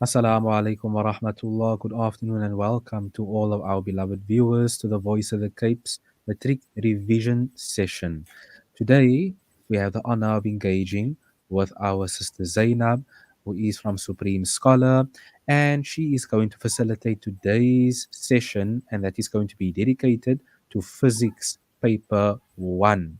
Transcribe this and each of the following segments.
Assalamu alaikum wa rahmatullah. Good afternoon and welcome to all of our beloved viewers to the Voice of the Cape's Matric Revision session. Today, we have the honor of engaging with our sister Zainab, who is from Supreme Scholar, and she is going to facilitate today's session, and that is going to be dedicated to Physics Paper 1.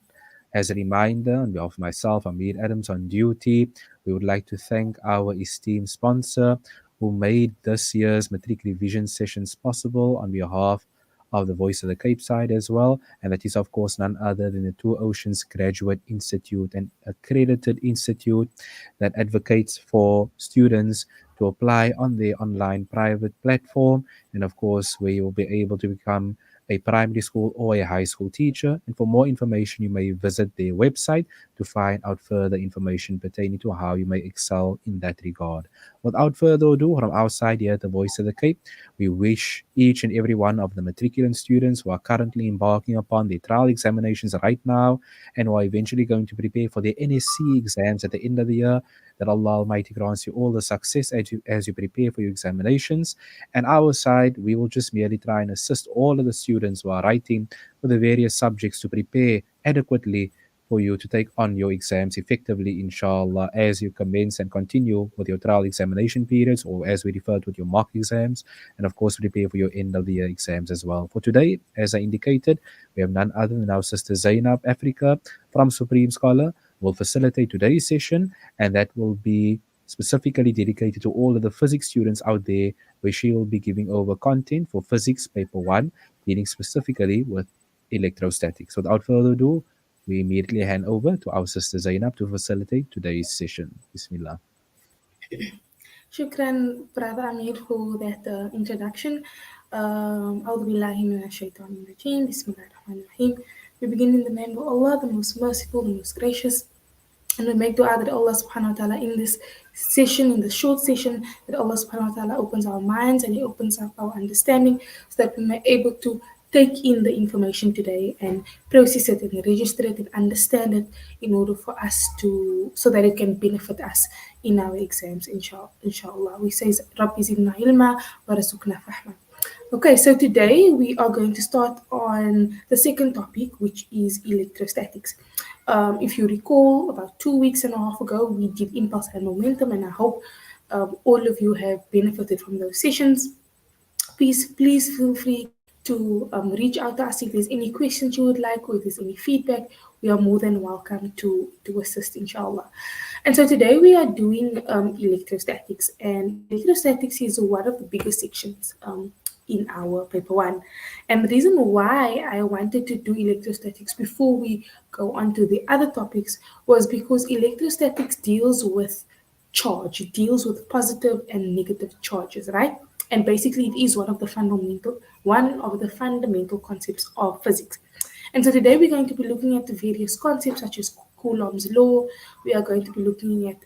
As a reminder, on behalf of myself, Amir Adams on duty, we would like to thank our esteemed sponsor who made this year's Matric Revision sessions possible on behalf of the Voice of the Cape side as well. And that is, of course, none other than the Two Oceans Graduate Institute, an accredited institute that advocates for students to apply on their online private platform. And of course, where you'll be able to become a primary school or a high school teacher. And for more information, you may visit their website to find out further information pertaining to how you may excel in that regard. Without further ado, from our side here at the Voice of the Cape, we wish each and every one of the matriculant students who are currently embarking upon their trial examinations right now and who are eventually going to prepare for their NSC exams at the end of the year, that Allah Almighty grants you all the success as you prepare for your examinations. And our side, we will just merely try and assist all of the students who are writing for the various subjects to prepare adequately for you to take on your exams effectively, inshallah, as you commence and continue with your trial examination periods, or as we refer to it, your mock exams, and of course, prepare for your end of the year exams as well. For today, as I indicated, we have none other than our sister Zainab Afrika from Supreme Scholar will facilitate today's session, and that will be specifically dedicated to all of the physics students out there, where she will be giving over content for physics paper 1, dealing specifically with electrostatics. Without further ado, we immediately hand over to our sister Zainab to facilitate today's session. Bismillah. Shukran, Brother Amir, for that introduction. A'udhu billahi minash shaitanir rajeem. Bismillahir rahmanir rahim. We begin in the name of Allah, the most merciful, the most gracious. And we make dua that Allah subhanahu wa ta'ala in this session, in the short session, that Allah subhanahu wa ta'ala opens our minds and He opens up our understanding so that we may able to take in the information today and process it and register it and understand it in order for us to, so that it can benefit us in our exams, inshallah. We say, Rabbi zidna ilma wa rasukna fahma. Okay, so today we are going to start on the second topic, which is electrostatics. If you recall, about 2 weeks and a half ago, we did impulse and momentum, and I hope all of you have benefited from those sessions. Please feel free to reach out to us if there's any questions you would like or if there's any feedback. We are more than welcome to assist, inshallah. And so today we are doing electrostatics, and electrostatics is one of the biggest sections in our paper 1. And the reason why I wanted to do electrostatics before we go on to the other topics was because electrostatics deals with charge, it deals with positive and negative charges, right? And basically it is one of the fundamental concepts of physics. And so today we're going to be looking at the various concepts such as Coulomb's law. We are going to be looking at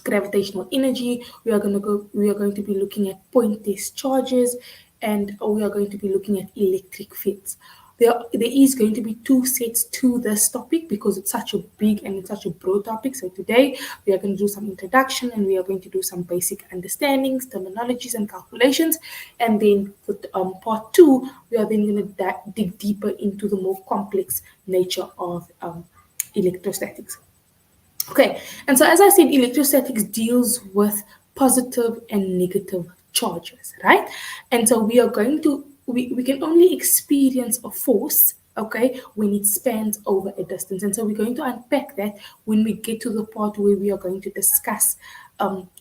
gravitational energy. We are going to be looking at point test charges, and we are going to be looking at electric fields. There is going to be two sets to this topic because it's such a big and it's such a broad topic. So today we are going to do some introduction and we are going to do some basic understandings, terminologies, and calculations. And then for part 2, we are then going to dig deeper into the more complex nature of electrostatics. Okay, and so as I said, electrostatics deals with positive and negative charges, right? And so we can only experience a force, okay, when it spans over a distance. And so we're going to unpack that when we get to the part where we are going to discuss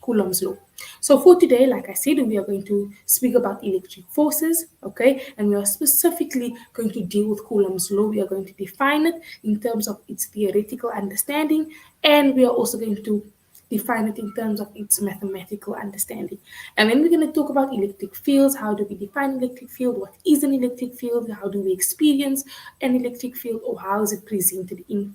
Coulomb's law. So for today, like I said, we are going to speak about electric forces, okay, and we are specifically going to deal with Coulomb's law. We are going to define it in terms of its theoretical understanding, and we are also going to define it in terms of its mathematical understanding. And then we're going to talk about electric fields. How do we define electric field? What is an electric field? How do we experience an electric field, or how is it presented in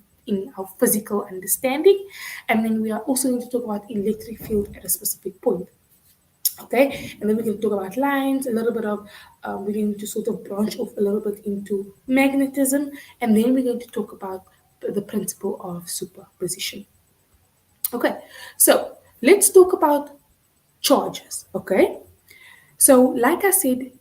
our physical understanding? And then we are also going to talk about electric field at a specific point. Okay, and then we're going to talk about lines, a little bit of, we're going to sort of branch off a little bit into magnetism, and then we're going to talk about the principle of superposition. Okay, so let's talk about charges. Okay, so like I said,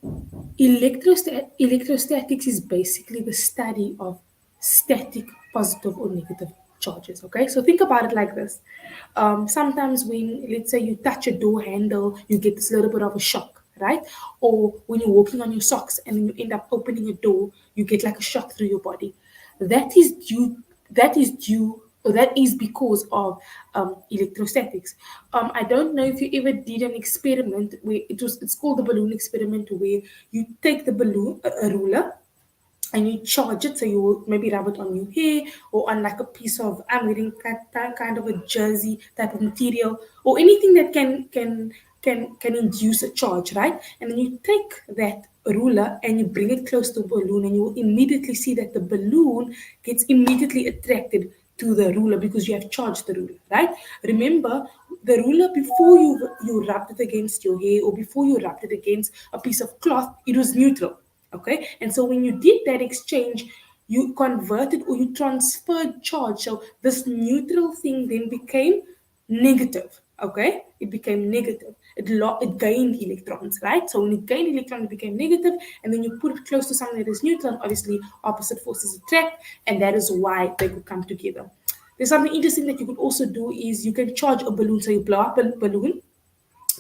electrostatics is basically the study of static positive or negative charges. Okay, so think about it like this. Sometimes when, let's say, you touch a door handle, you get this little bit of a shock, right? Or when you're walking on your socks and then you end up opening a door, you get like a shock through your body. That is due. That is due. Or that is because of electrostatics. I don't know if you ever did an experiment where it's called the balloon experiment, where you take the balloon, a ruler, and you charge it. So you will maybe rub it on your hair or on like a piece of, I'm wearing that kind of a jersey type of material, or anything that can induce a charge, right? And then you take that ruler and you bring it close to the balloon, and you will immediately see that the balloon gets immediately attracted to the ruler because you have charged the ruler, right? Remember, the ruler, before you rubbed it against your hair or before you rubbed it against a piece of cloth, it was neutral. Okay, and so when you did that exchange, you converted or you transferred charge. So this neutral thing then became negative. Okay, it became negative. It gained electrons, right? So when it gained electrons, it became negative, and then you put it close to something that is neutral, and obviously opposite forces attract, and that is why they could come together. There's something interesting that you could also do is you can charge a balloon. So you blow up a balloon.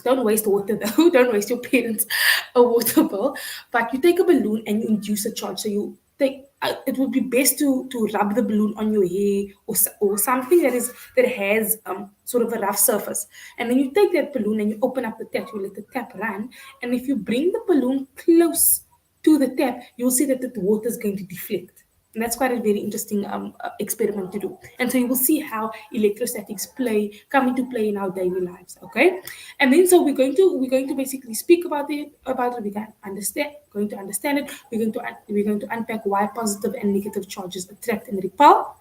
Don't waste water though. Don't waste your parents' a water bill. But you take a balloon and you induce a charge. So you take. It would be best to rub the balloon on your hair or something that has sort of a rough surface, and then you take that balloon and you open up the tap. You let the tap run, and if you bring the balloon close to the tap, you'll see that the water is going to deflect. And that's quite a very interesting experiment to do. And so you will see how electrostatics come into play in our daily lives. Okay, and then so we're going to basically speak about it. We can understand going to understand it. We're going to unpack why positive and negative charges attract and repel,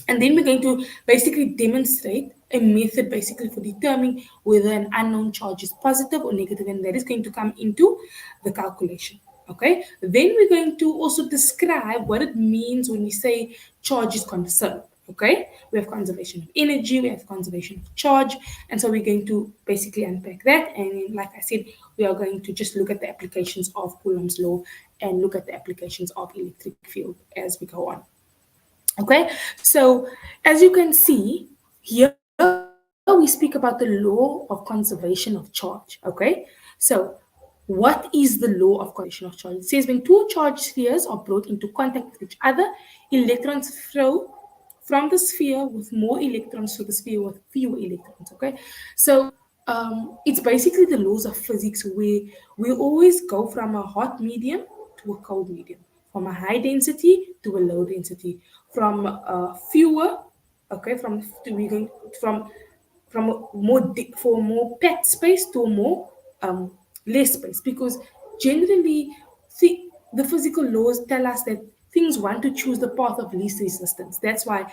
and then we're going to basically demonstrate a method basically for determining whether an unknown charge is positive or negative, and that is going to come into the calculation. Okay, then we're going to also describe what it means when we say charge is conserved. Okay, we have conservation of energy, we have conservation of charge, and so we're going to basically unpack that. And like I said, we are going to just look at the applications of Coulomb's law and look at the applications of electric field as we go on. Okay, so as you can see here, we speak about the law of conservation of charge. Okay, so what is the law of conservation of charge? It says when two charged spheres are brought into contact with each other, electrons flow from the sphere with more electrons to the sphere with fewer electrons. Okay, so it's basically the laws of physics where we always go from a hot medium to a cold medium, from a high density to a low density, from fewer, okay, we're going from for more packed space to more less space, because generally the physical laws tell us that things want to choose the path of least resistance. That's why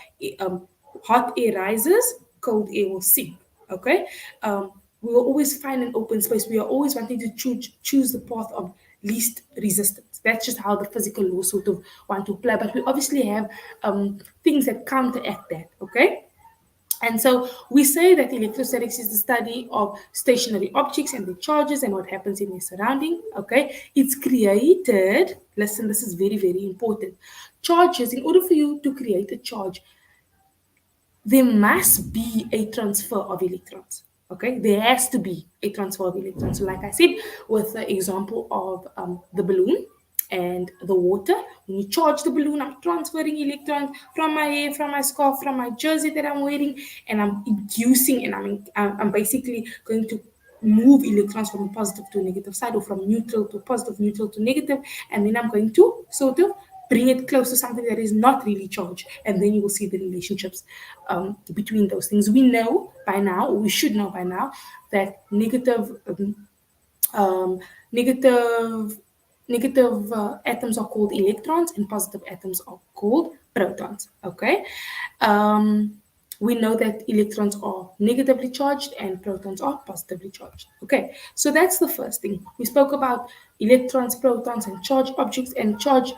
hot air rises, cold air will sink. Okay, we will always find an open space. We are always wanting to choose the path of least resistance. That's just how the physical laws sort of want to play. But we obviously have things that counteract that. Okay, and so we say that electrostatics is the study of stationary objects and their charges and what happens in their surrounding. Okay, it's created. Listen, this is very, very important. Charges. In order for you to create a charge, there must be a transfer of electrons. Okay, there has to be a transfer of electrons. So, like I said, with the example of the balloon and the water, when you charge the balloon, I'm transferring electrons from my hair, from my scarf, from my jersey that I'm wearing, and I'm inducing, and I'm basically going to move electrons from a positive to a negative side, or from neutral to positive, neutral to negative, and then I'm going to sort of bring it close to something that is not really charged, and then you will see the relationships between those things. We know by now, or we should know by now, that um, negative atoms are called electrons and positive atoms are called protons. Okay, we know that electrons are negatively charged and protons are positively charged. Okay, so that's the first thing. We spoke about electrons, protons, and charged objects. And charge,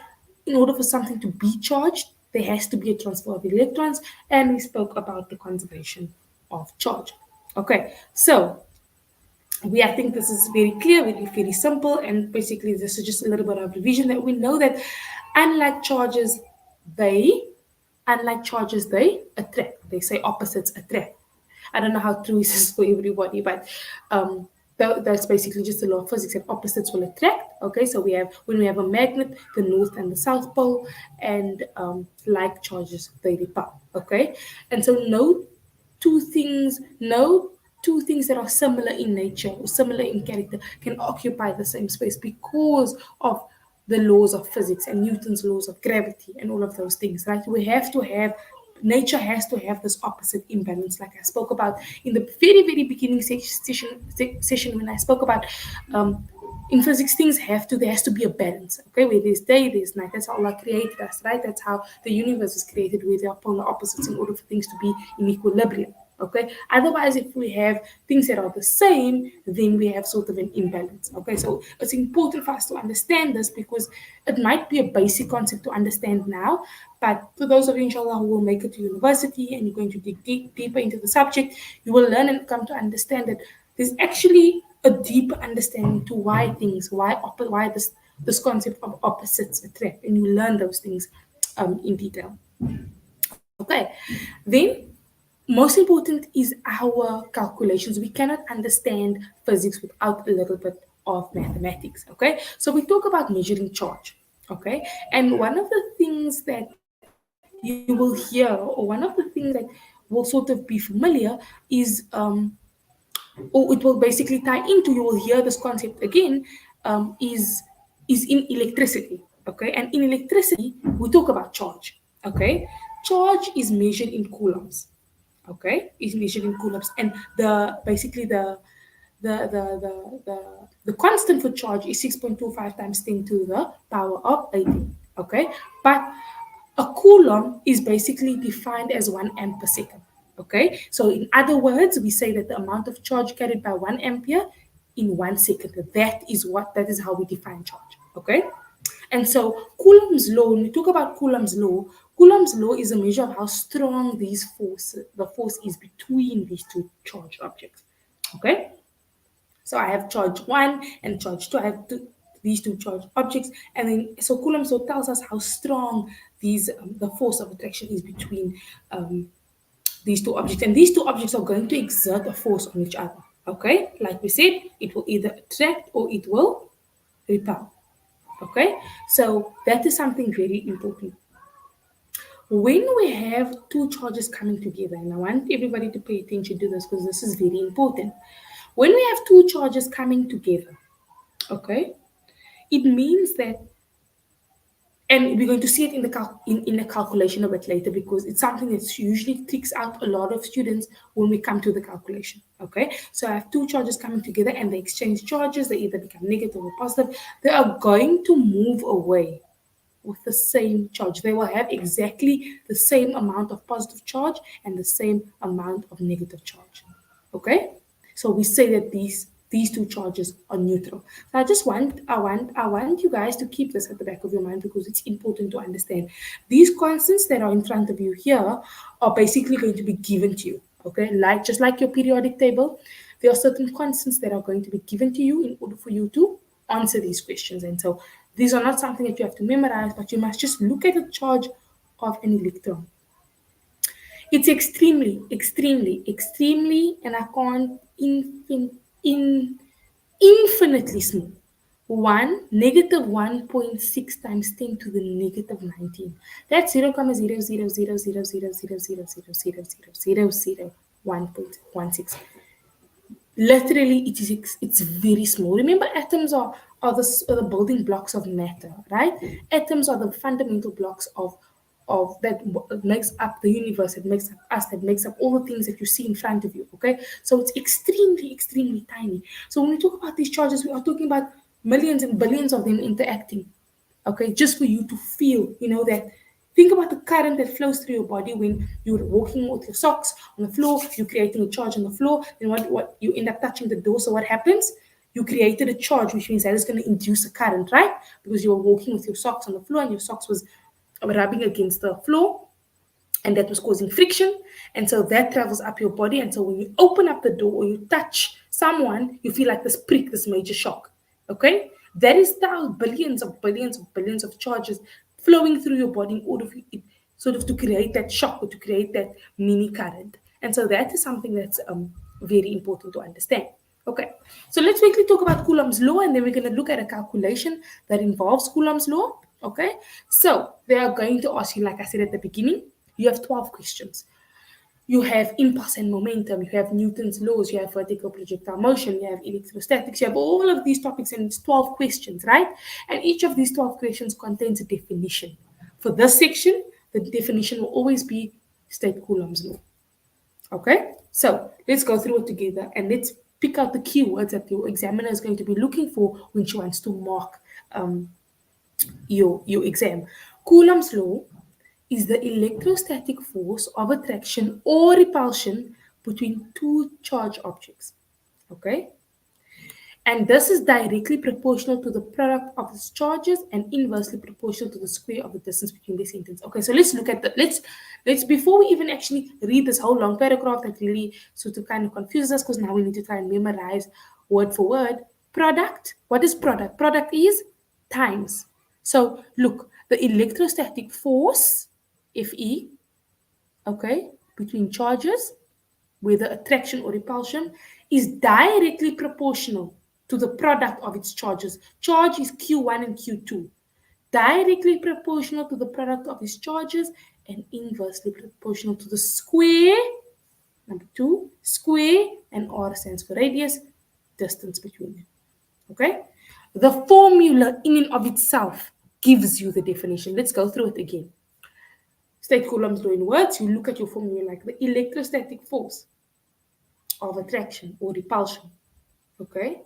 in order for something to be charged, there has to be a transfer of electrons. And we spoke about the conservation of charge. Okay, so I think this is very clear, very simple, and basically this is just a little bit of revision that we know that unlike charges, they they attract. They say opposites attract. I don't know how true this is for everybody, but um, that's basically just the law of physics that opposites will attract. Okay, so we have when we have a magnet, the north and the south pole, and like charges they repel. Okay, and so no two things that are similar in nature or similar in character can occupy the same space because of the laws of physics and Newton's laws of gravity and all of those things, right? We have to have nature has to have this opposite imbalance, like I spoke about in the very beginning session when I spoke about um, in physics things have to there has to be a balance, okay, where there's day there's night. That's how Allah created us, right? That's how the universe was created, where there are polar opposites in order for things to be in equilibrium. Okay, otherwise if we have things that are the same, then we have sort of an imbalance. Okay, so it's important for us to understand this because it might be a basic concept to understand now, but for those of you inshallah who will make it to university and you're going to dig deeper into the subject, you will learn and come to understand that there's actually a deeper understanding to why this concept of opposites attract, and you learn those things in detail. Okay, then most important is our calculations. We cannot understand physics without a little bit of mathematics. Okay, so we talk about measuring charge. Okay, and one of the things that you will hear, or one of the things that will sort of be familiar, is or it will basically tie into, you will hear this concept again, is in electricity. Okay, and in electricity we talk about charge. Okay, charge is measured in coulombs. Okay, is measured in coulombs, and the basically the the the the, the constant for charge is 6.25 times 10 to the power of 18. Okay, but a coulomb is basically defined as 1 amp per second. Okay, so in other words, we say that the amount of charge carried by 1 ampere in 1 second. That is how we define charge. Okay, and so Coulomb's law. When we talk about Coulomb's law is a measure of how strong the force is between these two charged objects. Okay, so I have charge one and charge two. I have these two charged objects, and then so Coulomb's law tells us how strong the force of attraction is between these two objects, and these two objects are going to exert a force on each other. Okay, like we said, it will either attract or it will repel. Okay, so that is something very important. When we have two charges coming together, and I want everybody to pay attention to this because this is very important. When we have two charges coming together, okay, it means that, and we're going to see it in in the calculation a bit later because it's something that usually tricks out a lot of students when we come to the calculation. Okay, so I have two charges coming together and they exchange charges, they either become negative or positive. They are going to move away with the same charge. They will have exactly the same amount of positive charge and the same amount of negative charge. Okay? So we say that these two charges are neutral. So I want you guys to keep this at the back of your mind because it's important to understand. These constants that are in front of you here are basically going to be given to you. Okay, like just like your periodic table, there are certain constants that are going to be given to you in order for you to answer these questions. And so these are not something that you have to memorize, but you must just look at the charge of an electron. It's extremely, and I can't infinitely small. 1 - 1.6 times 10 to the negative 19. That's 0,00000000000000000000001.16. Literally it's very small. Remember, atoms are the building blocks of matter, right? Atoms are the fundamental blocks of that makes up the universe, that makes up us, that makes up all the things that you see in front of you. Okay, so it's extremely tiny. So when we talk about these charges, we are talking about millions and billions of them interacting. Okay, just for you to feel, that. Think about the current that flows through your body when you're walking with your socks on the floor, you're creating a charge on the floor, and what you end up touching the door. So what happens? You created a charge, which means that is going to induce a current, right? Because you were walking with your socks on the floor and your socks was rubbing against the floor, and that was causing friction, and so that travels up your body, and so when you open up the door or you touch someone, you feel like this prick, this major shock. Okay? That is thousands, billions of charges flowing through your body in order for it sort of to create that shock or to create that mini current. And so that is something that's very important to understand. Okay, so let's quickly talk about Coulomb's law, and then we're going to look at a calculation that involves Coulomb's law. Okay, so they are going to ask you, like I said at the beginning, you have 12 questions. You have impulse and momentum, you have Newton's laws, you have vertical projectile motion, you have electrostatics, you have all of these topics, and it's 12 questions, right? And each of these 12 questions contains a definition. For this section, the definition will always be state Coulomb's law. Okay, so let's go through it together and let's pick out the keywords that your examiner is going to be looking for when she wants to mark um, your exam. Coulomb's law is the electrostatic force of attraction or repulsion between two charged objects. Okay, and this is directly proportional to the product of its charges and inversely proportional to the square of the distance between the sentence. Okay, so let's look at the let's before we even actually read this whole long paragraph that really sort of kind of confuses us, because now we need to try and memorize word for word. Product, what is product? Product is times. So look, the electrostatic force, Fe, okay, between charges, whether attraction or repulsion, is directly proportional to the product of its charges. Charge is Q1 and Q2. Directly proportional to the product of its charges and inversely proportional to the square, number two, square, and R stands for radius, distance between them. Okay? The formula in and of itself gives you the definition. Let's go through it again. State Coulomb's law in words, you look at your formula like the electrostatic force of attraction or repulsion, okay,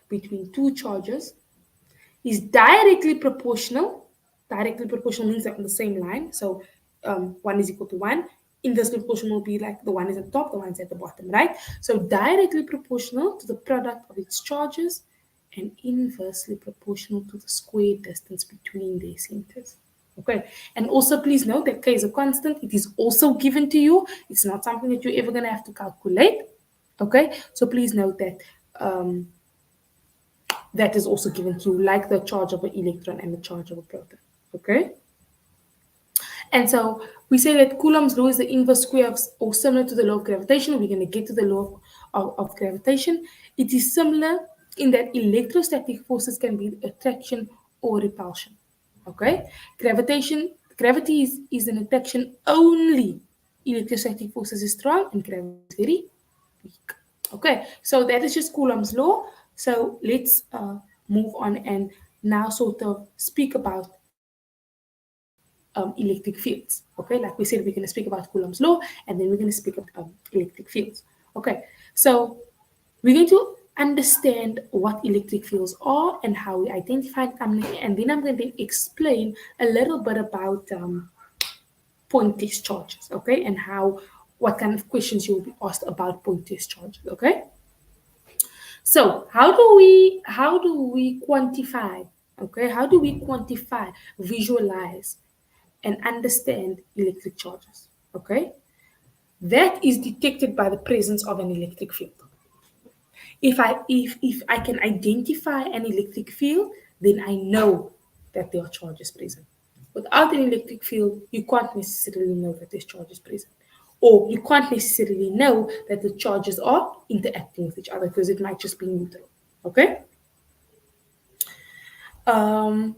between two charges is directly proportional. Directly proportional means they're on the same line. So one is equal to one. Inversely proportional will be like the one is at the top, the one's at the bottom, right? So directly proportional to the product of its charges and inversely proportional to the square distance between their centers. Okay, and also please note that K is a constant. It is also given to you. It's not something that you're ever going to have to calculate. Okay, so please note that that is also given to you, like the charge of an electron and the charge of a proton. Okay, and so we say that Coulomb's law is the inverse square of, or similar to the law of gravitation. We're going to get to the law of gravitation. It is similar in that electrostatic forces can be attraction or repulsion. Okay, gravity is an attraction only. Electrostatic forces is strong and gravity is very weak. Okay, so that is just Coulomb's law. So let's move on and now sort of speak about electric fields. Okay, like we said, we're going to speak about Coulomb's law and then we're going to speak about electric fields. Okay, so we're going to understand what electric fields are and how we identify them, and then I'm going to explain a little bit about point test charges, okay, and how what kind of questions you will be asked about point test charges, okay. So how do we quantify, okay, how do we quantify, visualize, and understand electric charges, okay? That is detected by the presence of an electric field. If I can identify an electric field, then I know that there are charges present. Without an electric field, you can't necessarily know that there's charges present. Or you can't necessarily know that the charges are interacting with each other because it might just be neutral. Okay? Um,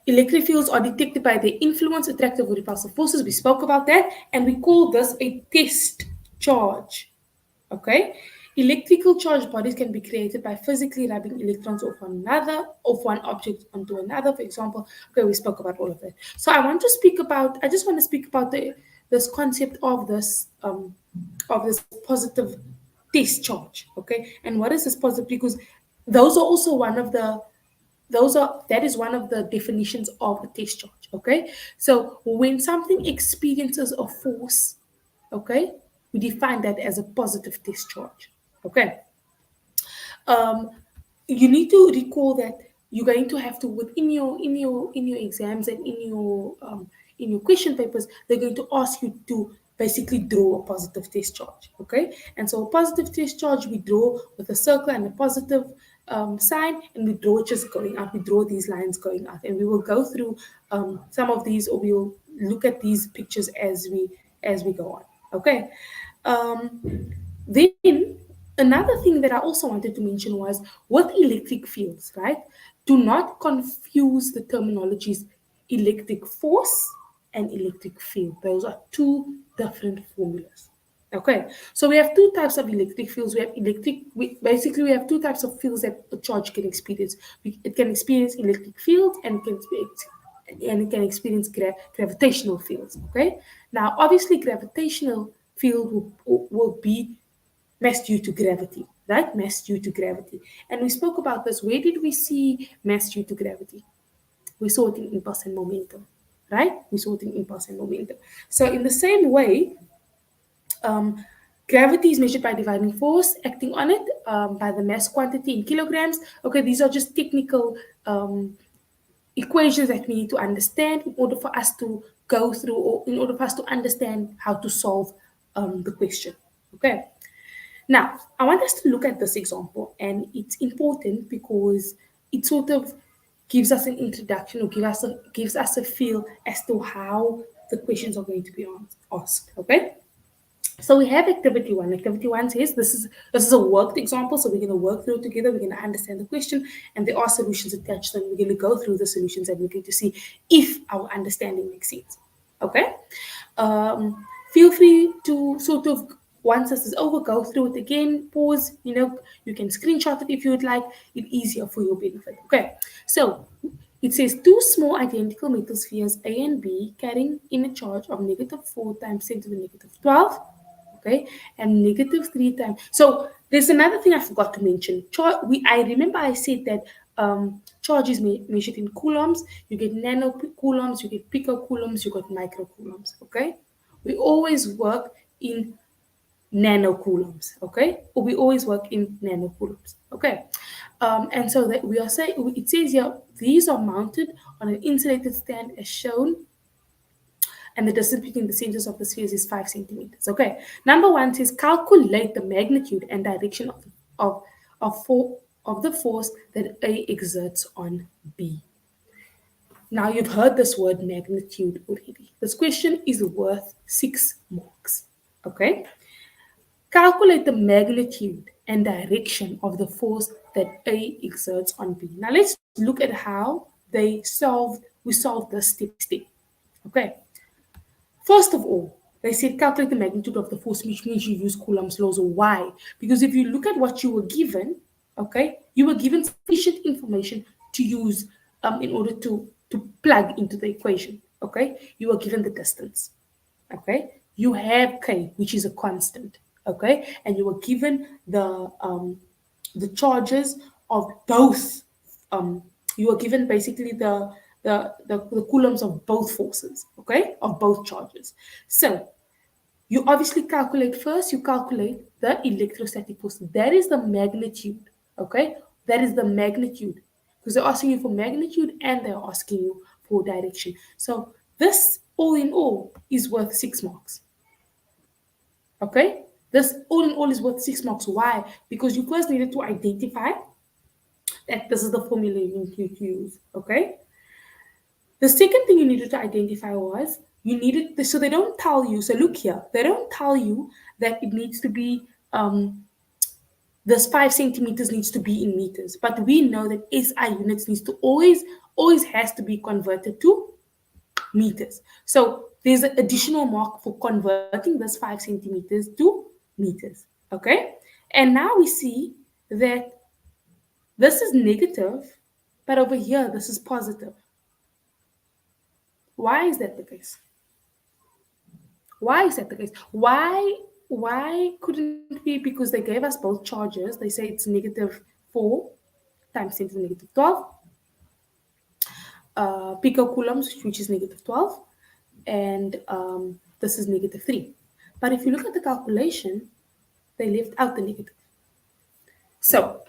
Electric fields are detected by their influence, attractive or repulsive forces. We spoke about that, and we call this a test charge. Okay? Electrical charged bodies can be created by physically rubbing electrons off one object onto another, for example. Okay, we spoke about all of that. So I just want to speak about this concept of this positive test charge. Okay, and what is this positive? Because those are also one of the that is one of the definitions of a test charge. Okay, so when something experiences a force, okay, we define that as a positive test charge. Okay, um, you need to recall that you're going to have to, within your exams and in your question papers, they're going to ask you to basically draw a positive test charge. Okay, and so a positive test charge we draw with a circle and a positive sign, and we draw it just going up. We draw these lines going up, and we will go through some of these, or we will look at these pictures as we go on. Okay, um, then another thing that I also wanted to mention was with electric fields, right? Do not confuse the terminologies electric force and electric field. Those are two different formulas. Okay, so we have two types of electric fields. We have basically we have two types of fields that a charge can experience. It can experience electric fields and it can experience gravitational fields. Okay, now obviously gravitational field will be mass due to gravity, right? Mass due to gravity. And we spoke about this. Where did we see mass due to gravity? We saw it in impulse and momentum, right? We saw it in impulse and momentum. So in the same way, um, gravity is measured by dividing force acting on it by the mass quantity in kilograms. Okay, these are just technical equations that we need to understand in order for us to go through, or in order for us to understand how to solve the question. Okay. Now, I want us to look at this example, and it's important because it sort of gives us an introduction, or gives us a feel as to how the questions are going to be asked. Okay. So we have activity one. Activity one says this is a worked example, so we're going to work through it together. We're going to understand the question, and there are solutions attached. And we're going to go through the solutions, and we're going to see if our understanding makes sense. Okay. Feel free to sort of, once this is over, go through it again. Pause. You can screenshot it if you would like it easier for your benefit. Okay. So it says two small identical metal spheres A and B carrying in a charge of -4 times 10 to the -12, okay, and -3 times. So there's another thing I forgot to mention. I remember I said that charge is measured in coulombs. You get nano coulombs, you get pico coulombs, you got micro coulombs. Okay, we always work in nano coulombs. Okay, or we always work in nano coulombs. Okay, and so that we are saying, it says here these are mounted on an insulated stand as shown, and the distance between the centers of the spheres is 5 centimeters. Okay. Number one says calculate the magnitude and direction of, of the force that A exerts on B. Now you've heard this word magnitude already. This question is worth 6 marks. Okay. Calculate the magnitude and direction of the force that A exerts on B. Now let's look at how we solved this step by step. Okay. First of all, they said calculate the magnitude of the force, which means you use Coulomb's laws. Why? Because if you look at what you were given, okay, you were given sufficient information to use in order to plug into the equation. Okay, you were given the distance. Okay, you have K, which is a constant. Okay, and you were given the charges of both. You were given basically the coulombs of both forces, okay, of both charges. So you obviously calculate first, you calculate the electrostatic force. That is the magnitude, okay? That is the magnitude, because they're asking you for magnitude and they're asking you for direction. So this, all in all, is worth 6 marks, okay? This, all in all, is worth 6 marks. Why? Because you first needed to identify that this is the formula you need to use, okay? The second thing you needed to identify was you needed this, so they don't tell you. So look here, they don't tell you that it needs to be this 5 centimeters needs to be in meters, but we know that SI units needs to always has to be converted to meters. So there's an additional mark for converting this 5 centimeters to meters. Okay, and now we see that this is negative, but over here this is positive. Why is that the case? Why is that the case? Why couldn't it be? Because they gave us both charges. They say it's -4 times 10 to the -12 picocoulombs, which is -12, and this is -3. But if you look at the calculation, they left out the negative. So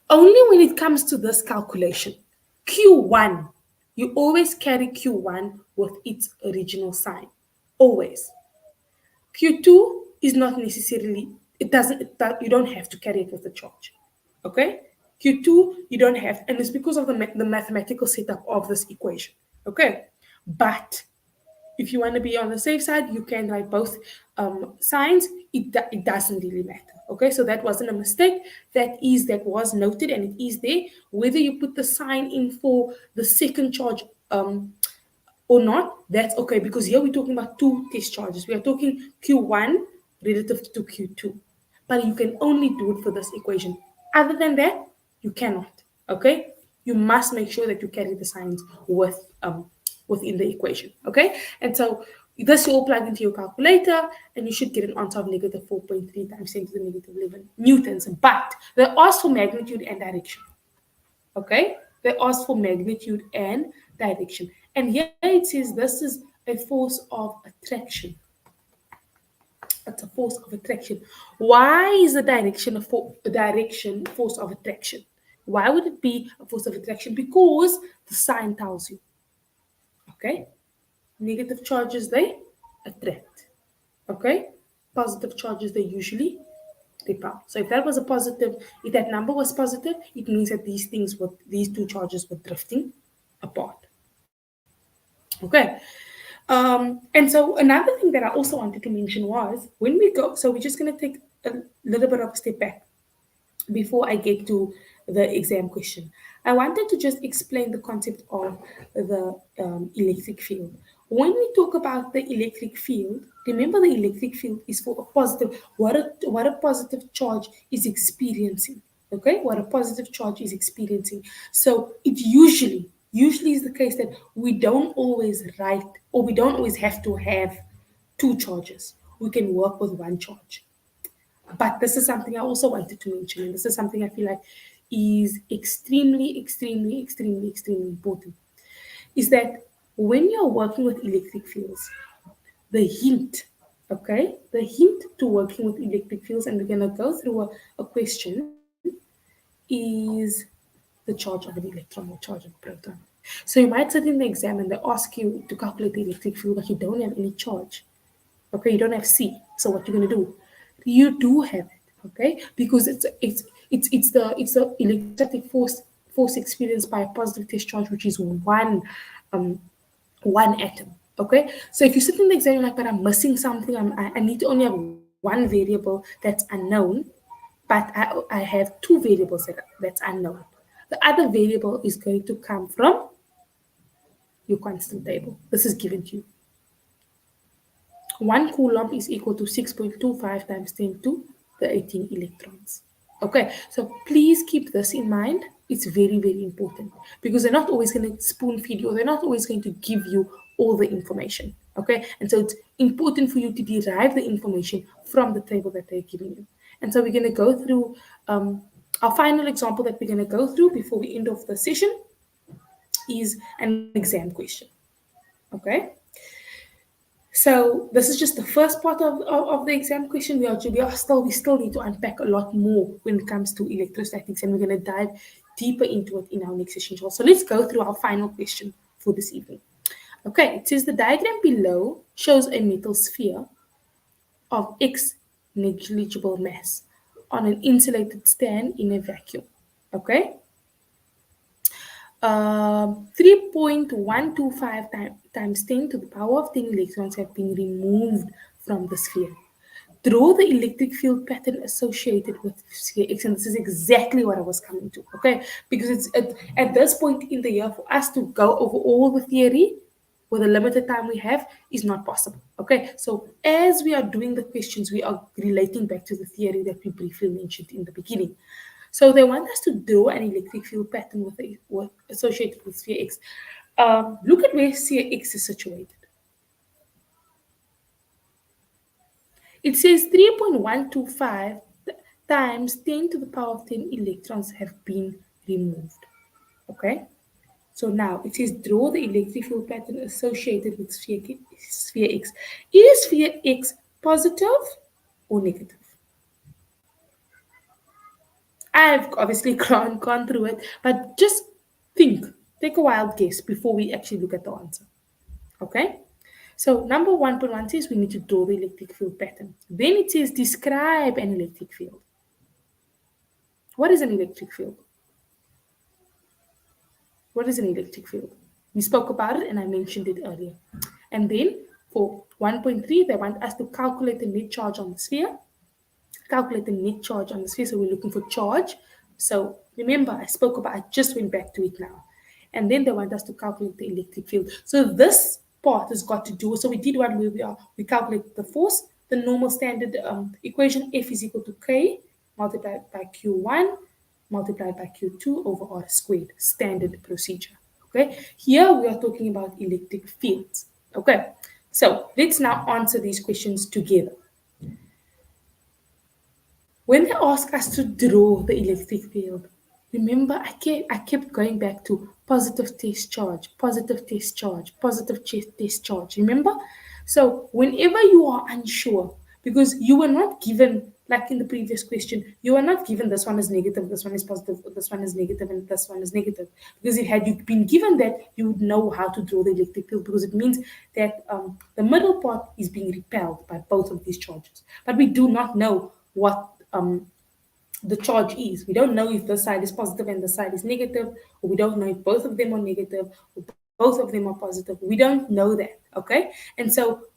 only when it comes to this calculation, Q1, you always carry Q1 with its original sign. Always. Q2 is not necessarily, you don't have to carry it with the charge. Okay? Q2, you don't have, and it's because of the mathematical setup of this equation. Okay? But if you want to be on the safe side, you can write both signs. It doesn't really matter. Okay, so that wasn't a mistake. That was noted and it is there. Whether you put the sign in for the second charge or not, that's okay because here we're talking about two test charges. We are talking Q1 relative to Q2, but you can only do it for this equation. Other than that, you cannot. Okay, you must make sure that you carry the signs within the equation. Okay, and so this you all plug into your calculator, and you should get an answer of negative 4.3 times 10 to the negative 11 newtons. But they ask for magnitude and direction. Okay, they ask for magnitude and direction, and here it says this is a force of attraction. It's a force of attraction. Why is the direction direction force of attraction? Why would it be a force of attraction? Because the sign tells you. Okay, negative charges they attract. Okay, positive charges they usually repel. So if that was a positive, if that number was positive, it means that these two charges were drifting apart. Okay. And so another thing that I also wanted to mention was when we go, so we're just going to take a little bit of a step back before I get to the exam question. I wanted to just explain the concept of the electric field. When we talk about the electric field, remember the electric field is for a positive, what a positive charge is experiencing. Okay, what a positive charge is experiencing. So it usually is the case that we don't always write or we don't always have to have two charges. We can work with one charge. But this is something I also wanted to mention, and this is something I feel like is extremely important. Is that when you're working with electric fields, the hint, okay, the hint to working with electric fields, and we're gonna go through a question, is the charge of an electron or charge of a proton. So you might sit in the exam and they ask you to calculate the electric field, but you don't have any charge. Okay, you don't have C. So what you're gonna do? You do have it, okay? Because it's the electrostatic force experienced by a positive test charge, which is um one atom. Okay, so if you sit in the exam, you're like, but I'm missing something. I need to only have one variable that's unknown, but I have two variables that's unknown. The other variable is going to come from your constant table. This is given to you. 1 coulomb is equal to 6.25 times 10 to the 18 electrons. Okay, so please keep this in mind. It's very important because they're not always going to spoon feed you or they're not always going to give you all the information. Okay, and so it's important for you to derive the information from the table that they're giving you. And so we're going to go through our final example that we're going to go through before we end off the session is an exam question. Okay, so this is just the first part of the exam question. We still need to unpack a lot more when it comes to electrostatics, and we're going to dive deeper into it in our next session. So let's go through our final question for this evening. Okay, it says the diagram below shows a metal sphere of X negligible mass on an insulated stand in a vacuum. Okay, 3.125 times 10 to the power of 10 electrons have been removed from the sphere. Draw the electric field pattern associated with sphere X, and this is exactly what I was coming to, okay? Because it's at this point in the year, for us to go over all the theory with the limited time we have is not possible, okay? So as we are doing the questions, we are relating back to the theory that we briefly mentioned in the beginning. So they want us to draw an electric field pattern associated with sphere X. Look at where sphere X is situated. It says 3.125 times 10 to the power of 10 electrons have been removed. Okay? So now it says draw the electric field pattern associated with sphere X. Is sphere X positive or negative? I've obviously gone through it, but just think, take a wild guess before we actually look at the answer. Okay? So number 1.1 says we need to draw the electric field pattern. Then it says describe an electric field. What is an electric field? What is an electric field? We spoke about it and I mentioned it earlier. And then for 1.3, they want us to calculate the net charge on the sphere. Calculate the net charge on the sphere. So we're looking for charge. So remember, I just went back to it now. And then they want us to calculate the electric field. So this part has got to do, so we did one where we calculate the force, the normal standard equation, F is equal to K multiplied by Q1 multiplied by Q2 over R squared, standard procedure. Okay, here we are talking about electric fields. Okay, so let's now answer these questions together. When they ask us to draw the electric field, remember I kept going back to positive test charge, positive test charge, positive test charge. Remember? So whenever you are unsure, because you were not given, like in the previous question, you are not given this one is negative, this one is positive, this one is negative, and this one is negative. Because if had you been given that, you would know how to draw the electric field because it means that the middle part is being repelled by both of these charges. But we do not know what the charge is. We don't know if this side is positive and the side is negative, or we don't know if both of them are negative or both of them are positive. We don't know that, okay? And so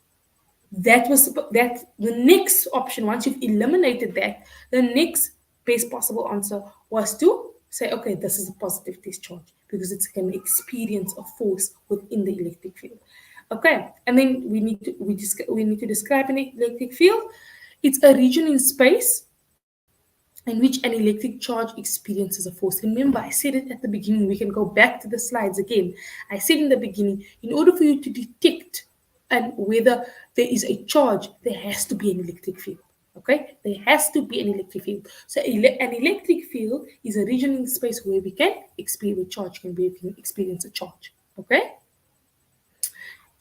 that the next option, once you've eliminated that, the next best possible answer was to say, okay, this is a positive discharge because it's an experience of force within the electric field. Okay, and then we need to describe an electric field. It's a region in space in which an electric charge experiences a force. Remember, I said it at the beginning. We can go back to the slides again. I said in the beginning, in order for you to detect and whether there is a charge, there has to be an electric field. Okay, there has to be an electric field. So an electric field is a region in space where we can experience a charge, we can experience a charge. Okay,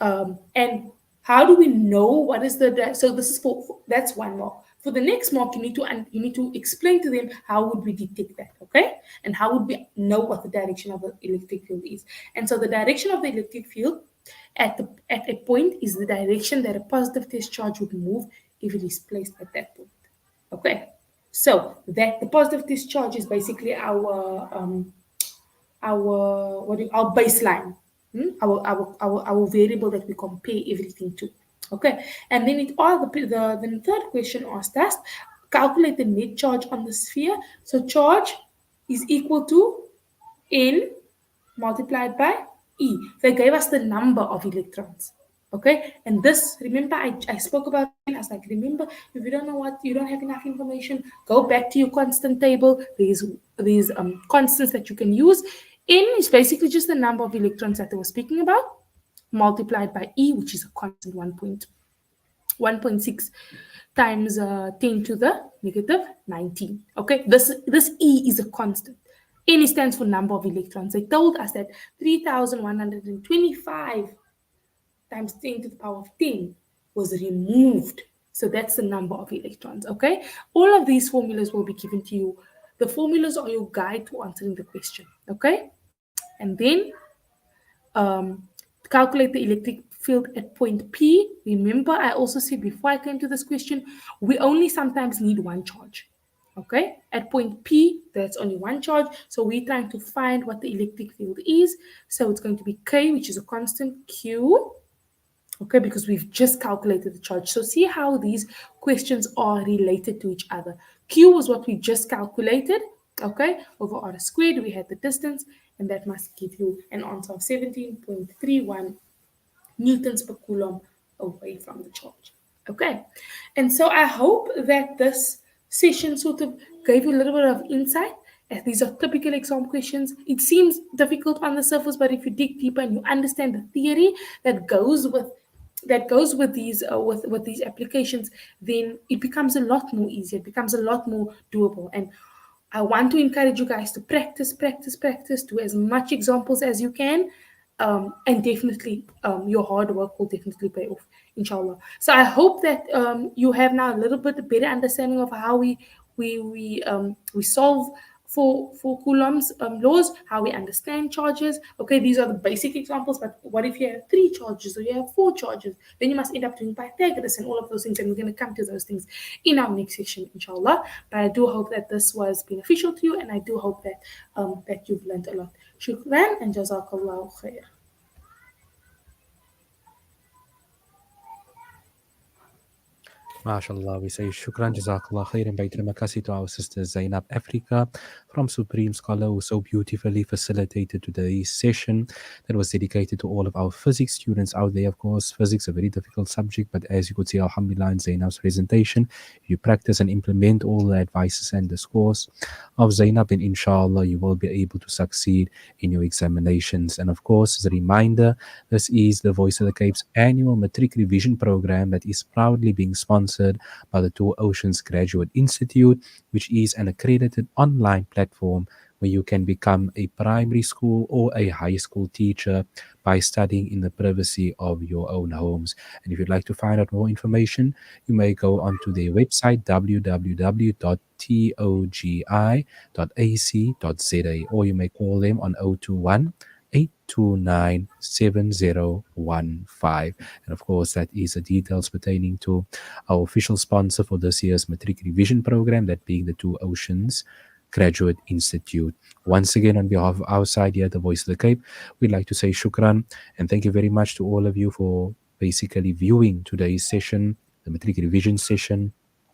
and how do we know what is the so this is for that's one mark. For the next mark, you need to explain to them how would we detect that, okay, and how would we know what the direction of the electric field is. And so the direction of the electric field at a point is the direction that a positive test charge would move if it is placed at that point. Okay, so that the positive test charge is basically our baseline, our variable that we compare everything to. Okay, and then the third question asked us calculate the net charge on the sphere. So charge is equal to N multiplied by E. They gave us the number of electrons. Okay, and this, remember, I spoke about it again. I was like, remember, if you don't know what, you don't have enough information, go back to your constant table. There's constants that you can use. N is basically just the number of electrons that they were speaking about, multiplied by E, which is a constant 1.6 times 10 to the negative 19. Okay, this E is a constant. N stands for number of electrons. They told us that 3,125 times 10 to the power of 10 was removed. So that's the number of electrons, okay? All of these formulas will be given to you. The formulas are your guide to answering the question, okay? And then calculate the electric field at point P. Remember, I also said before I came to this question, we only sometimes need one charge. Okay, at point P, that's only one charge. So we're trying to find what the electric field is. So it's going to be K, which is a constant, Q, okay, because we've just calculated the charge. So see how these questions are related to each other. Q was what we just calculated, okay, over R squared. We had the distance, and that must give you an answer of 17.31 newtons per coulomb away from the charge. Okay, and so I hope that this session sort of gave you a little bit of insight. As these are typical exam questions. It seems difficult on the surface, but if you dig deeper and you understand the theory that goes with these with these applications, then it becomes a lot more easier. It becomes a lot more doable. And I want to encourage you guys to practice, do as much examples as you can. And definitely your hard work will definitely pay off, inshallah. So I hope that you have now a little bit better understanding of how we solve for Coulomb's laws, how we understand charges. Okay, these are the basic examples, but what if you have three charges or you have four charges? Then you must end up doing Pythagoras and all of those things, and we're going to come to those things in our next section, inshallah. But I do hope that this was beneficial to you, and I do hope that you've learned a lot. Shukran and jazakallahu khair. MashaAllah, we say shukran, jazakallah khair, and terima kasih to our sister Zainab Afrika from Supreme Scholar who so beautifully facilitated today's session that was dedicated to all of our physics students out there. Of course, physics a very difficult subject, but as you could see, alhamdulillah, in Zainab's presentation, if you practice and implement all the advices and discourse of Zainab, then inshallah you will be able to succeed in your examinations. And of course, as a reminder, this is the Voice of the Cape's annual Matric revision program that is proudly being sponsored by the Two Oceans Graduate Institute, which is an accredited online platform where you can become a primary school or a high school teacher by studying in the privacy of your own homes. And if you'd like to find out more information, you may go onto their website www.togi.ac.za, or you may call them on 021 829 7015. And of course, that is the details pertaining to our official sponsor for this year's Matric Revision Program, that being the Two Oceans Graduate Institute. Once again, on behalf of our side here at the Voice of the Cape, we'd like to say shukran and thank you very much to all of you for basically viewing today's session, the Matric Revision session.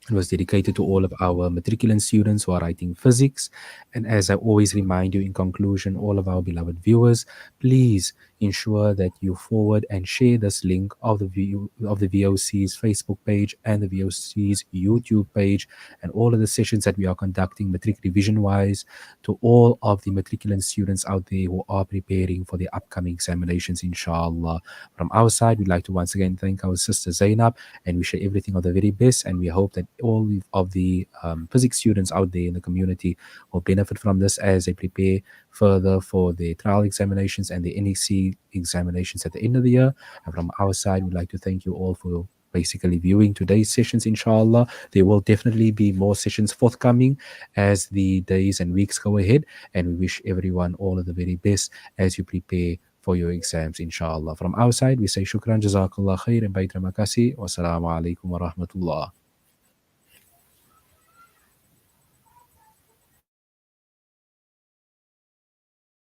It was dedicated to all of our matriculant students who are writing physics. And as I always remind you in conclusion, all of our beloved viewers, please ensure that you forward and share this link of the VOC's Facebook page and the VOC's YouTube page, and all of the sessions that we are conducting matric revision wise, to all of the matriculant students out there who are preparing for the upcoming examinations, inshallah. From our side, we'd like to once again thank our sister Zainab and wish her everything of the very best, and we hope that all of the physics students out there in the community will benefit from this as they prepare further for the trial examinations and the NEC examinations at the end of the year. And from our side, we'd like to thank you all for basically viewing today's sessions, inshallah. There will definitely be more sessions forthcoming as the days and weeks go ahead, and we wish everyone all of the very best as you prepare for your exams, inshallah. From our side, we say shukran, jazakallah khair, and bayt makasi. Wassalamu alaikum wa rahmatullah.